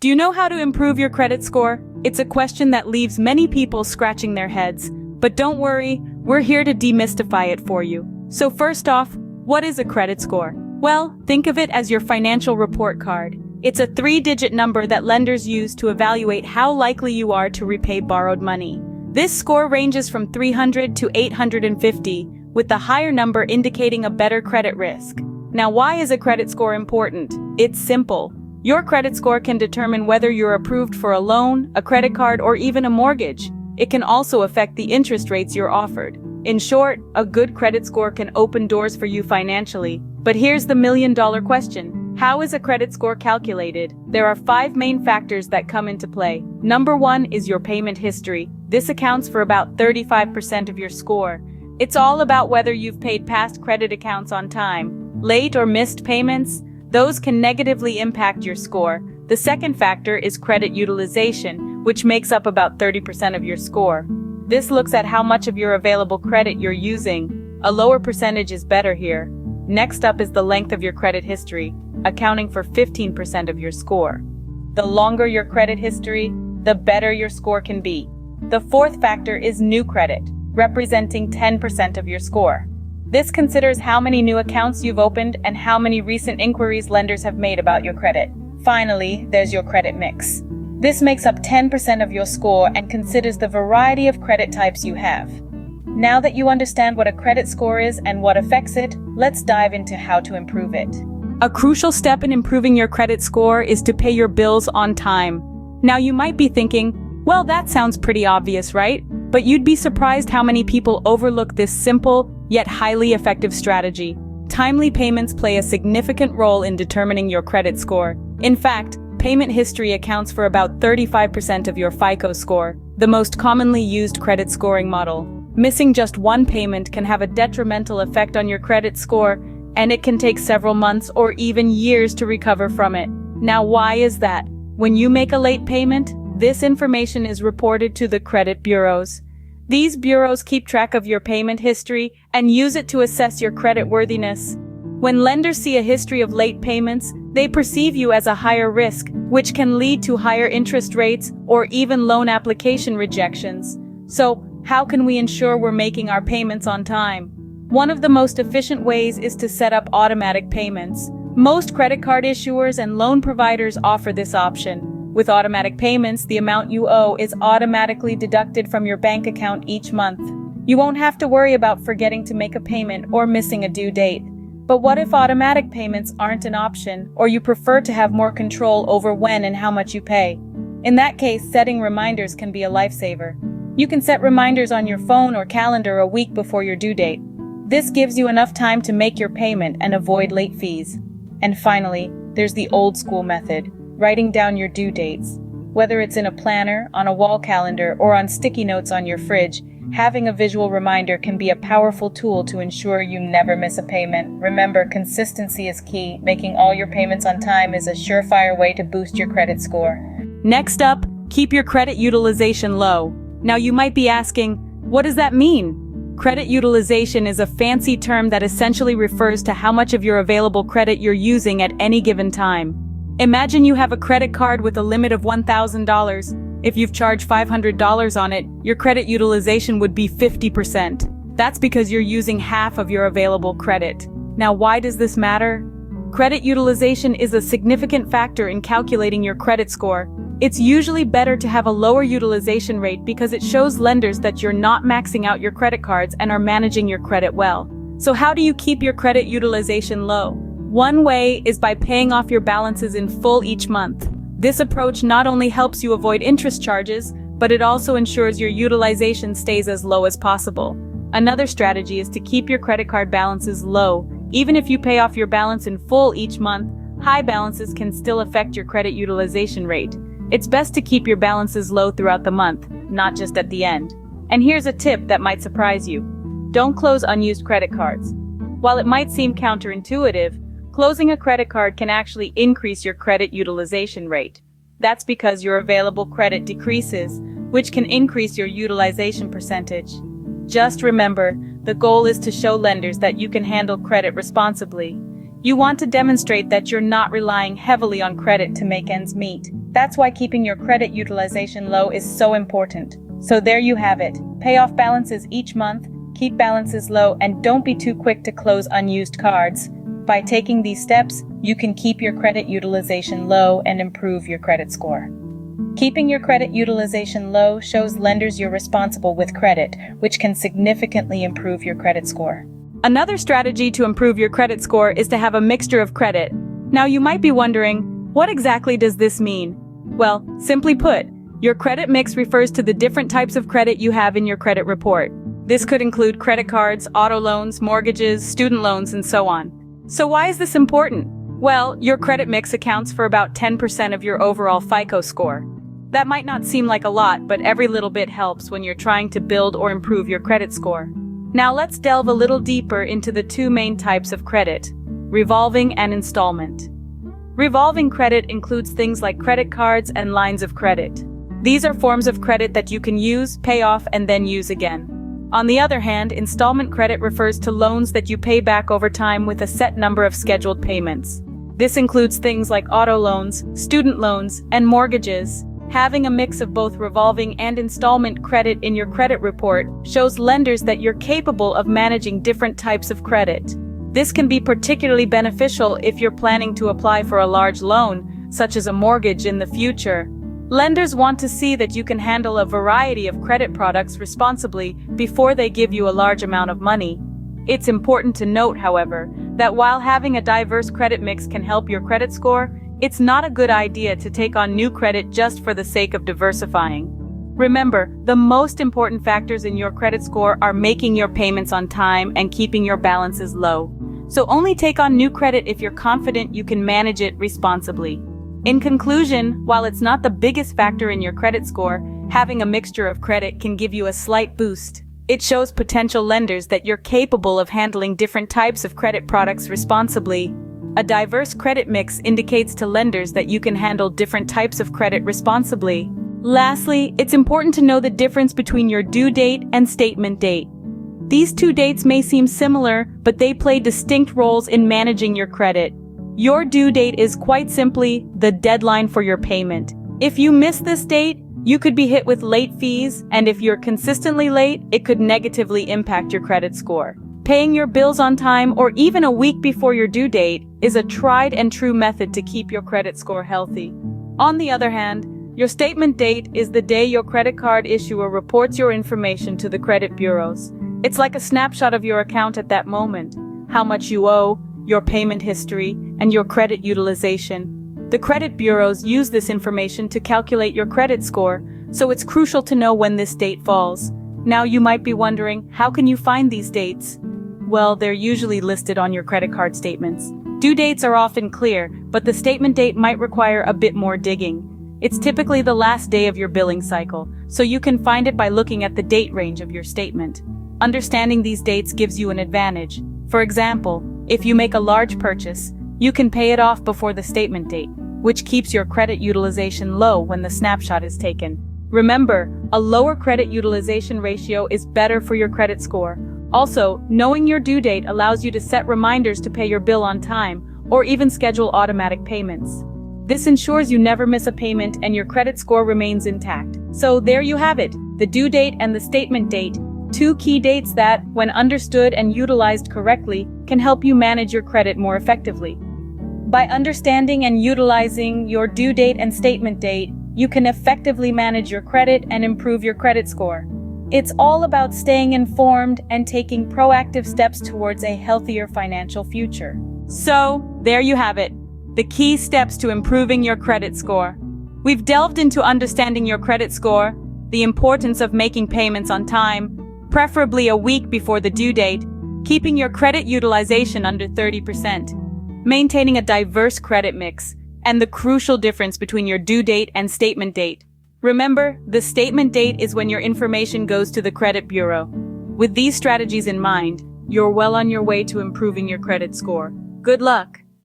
Do you know how to improve your credit score? It's a question that leaves many people scratching their heads. But don't worry, we're here to demystify it for you. So first off, what is a credit score? Well, think of it as your financial report card. It's a 3-digit number that lenders use to evaluate how likely you are to repay borrowed money. This score ranges from 300 to 850, with the higher number indicating a better credit risk. Now, why is a credit score important? It's simple. Your credit score can determine whether you're approved for a loan, a credit card, or even a mortgage. It can also affect the interest rates you're offered. In short, a good credit score can open doors for you financially. But here's the million-dollar question. How is a credit score calculated? There are 5 main factors that come into play. Number 1 is your payment history. This accounts for about 35% of your score. It's all about whether you've paid past credit accounts on time. Late or missed payments? Those can negatively impact your score. The second factor is credit utilization, which makes up about 30% of your score. This looks at how much of your available credit you're using. A lower percentage is better here. Next up is the length of your credit history, accounting for 15% of your score. The longer your credit history, the better your score can be. The fourth factor is new credit, representing 10% of your score. This considers how many new accounts you've opened and how many recent inquiries lenders have made about your credit. Finally, there's your credit mix. This makes up 10% of your score and considers the variety of credit types you have. Now that you understand what a credit score is and what affects it, let's dive into how to improve it. A crucial step in improving your credit score is to pay your bills on time. Now you might be thinking, well, that sounds pretty obvious, right? But you'd be surprised how many people overlook this simple, yet highly effective strategy. Timely payments play a significant role in determining your credit score. In fact, payment history accounts for about 35% of your FICO score, the most commonly used credit scoring model. Missing just one payment can have a detrimental effect on your credit score, and it can take several months or even years to recover from it. Now, why is that? When you make a late payment, this information is reported to the credit bureaus. These bureaus keep track of your payment history and use it to assess your credit worthiness. When lenders see a history of late payments, they perceive you as a higher risk, which can lead to higher interest rates or even loan application rejections. So, how can we ensure we're making our payments on time? One of the most efficient ways is to set up automatic payments. Most credit card issuers and loan providers offer this option. With automatic payments, the amount you owe is automatically deducted from your bank account each month. You won't have to worry about forgetting to make a payment or missing a due date. But what if automatic payments aren't an option, or you prefer to have more control over when and how much you pay? In that case, setting reminders can be a lifesaver. You can set reminders on your phone or calendar a week before your due date. This gives you enough time to make your payment and avoid late fees. And finally, there's the old school method. Writing down your due dates. Whether it's in a planner, on a wall calendar, or on sticky notes on your fridge, having a visual reminder can be a powerful tool to ensure you never miss a payment. Remember, consistency is key. Making all your payments on time is a surefire way to boost your credit score. Next up, keep your credit utilization low. Now you might be asking, what does that mean? Credit utilization is a fancy term that essentially refers to how much of your available credit you're using at any given time. Imagine you have a credit card with a limit of $1,000. If you've charged $500 on it, your credit utilization would be 50%. That's because you're using half of your available credit. Now, why does this matter? Credit utilization is a significant factor in calculating your credit score. It's usually better to have a lower utilization rate because it shows lenders that you're not maxing out your credit cards and are managing your credit well. So how do you keep your credit utilization low? One way is by paying off your balances in full each month. This approach not only helps you avoid interest charges, but it also ensures your utilization stays as low as possible. Another strategy is to keep your credit card balances low. Even if you pay off your balance in full each month, high balances can still affect your credit utilization rate. It's best to keep your balances low throughout the month, not just at the end. And here's a tip that might surprise you. Don't close unused credit cards. While it might seem counterintuitive, closing a credit card can actually increase your credit utilization rate. That's because your available credit decreases, which can increase your utilization percentage. Just remember, the goal is to show lenders that you can handle credit responsibly. You want to demonstrate that you're not relying heavily on credit to make ends meet. That's why keeping your credit utilization low is so important. So there you have it. Pay off balances each month, keep balances low, and don't be too quick to close unused cards. By taking these steps, you can keep your credit utilization low and improve your credit score. Keeping your credit utilization low shows lenders you're responsible with credit, which can significantly improve your credit score. Another strategy to improve your credit score is to have a mixture of credit. Now you might be wondering, what exactly does this mean? Well, simply put, your credit mix refers to the different types of credit you have in your credit report. This could include credit cards, auto loans, mortgages, student loans, and so on. So why is this important? Well, your credit mix accounts for about 10% of your overall FICO score. That might not seem like a lot, but every little bit helps when you're trying to build or improve your credit score. Now let's delve a little deeper into the two main types of credit: revolving and installment. Revolving credit includes things like credit cards and lines of credit. These are forms of credit that you can use, pay off, and then use again. On the other hand, installment credit refers to loans that you pay back over time with a set number of scheduled payments. This includes things like auto loans, student loans, and mortgages. Having a mix of both revolving and installment credit in your credit report shows lenders that you're capable of managing different types of credit. This can be particularly beneficial if you're planning to apply for a large loan, such as a mortgage in the future. Lenders want to see that you can handle a variety of credit products responsibly before they give you a large amount of money. It's important to note, however, that while having a diverse credit mix can help your credit score, it's not a good idea to take on new credit just for the sake of diversifying. Remember, the most important factors in your credit score are making your payments on time and keeping your balances low. So only take on new credit if you're confident you can manage it responsibly. In conclusion, while it's not the biggest factor in your credit score, having a mixture of credit can give you a slight boost. It shows potential lenders that you're capable of handling different types of credit products responsibly. A diverse credit mix indicates to lenders that you can handle different types of credit responsibly. Lastly, it's important to know the difference between your due date and statement date. These two dates may seem similar, but they play distinct roles in managing your credit. Your due date is quite simply the deadline for your payment. If you miss this date, you could be hit with late fees, and if you're consistently late, it could negatively impact your credit score. Paying your bills on time or even a week before your due date is a tried and true method to keep your credit score healthy. On the other hand, your statement date is the day your credit card issuer reports your information to the credit bureaus. It's like a snapshot of your account at that moment: how much you owe, your payment history, and your credit utilization. The credit bureaus use this information to calculate your credit score, so it's crucial to know when this date falls. Now you might be wondering, how can you find these dates? Well, they're usually listed on your credit card statements. Due dates are often clear, but the statement date might require a bit more digging. It's typically the last day of your billing cycle, so you can find it by looking at the date range of your statement. Understanding these dates gives you an advantage. For example, if you make a large purchase, you can pay it off before the statement date, which keeps your credit utilization low when the snapshot is taken. Remember, a lower credit utilization ratio is better for your credit score. Also, knowing your due date allows you to set reminders to pay your bill on time, or even schedule automatic payments. This ensures you never miss a payment and your credit score remains intact. So there you have it, the due date and the statement date. Two key dates that, when understood and utilized correctly, can help you manage your credit more effectively. By understanding and utilizing your due date and statement date, you can effectively manage your credit and improve your credit score. It's all about staying informed and taking proactive steps towards a healthier financial future. So, there you have it, the key steps to improving your credit score. We've delved into understanding your credit score, the importance of making payments on time, preferably a week before the due date, keeping your credit utilization under 30%, maintaining a diverse credit mix, and the crucial difference between your due date and statement date. Remember, the statement date is when your information goes to the credit bureau. With these strategies in mind, you're well on your way to improving your credit score. Good luck!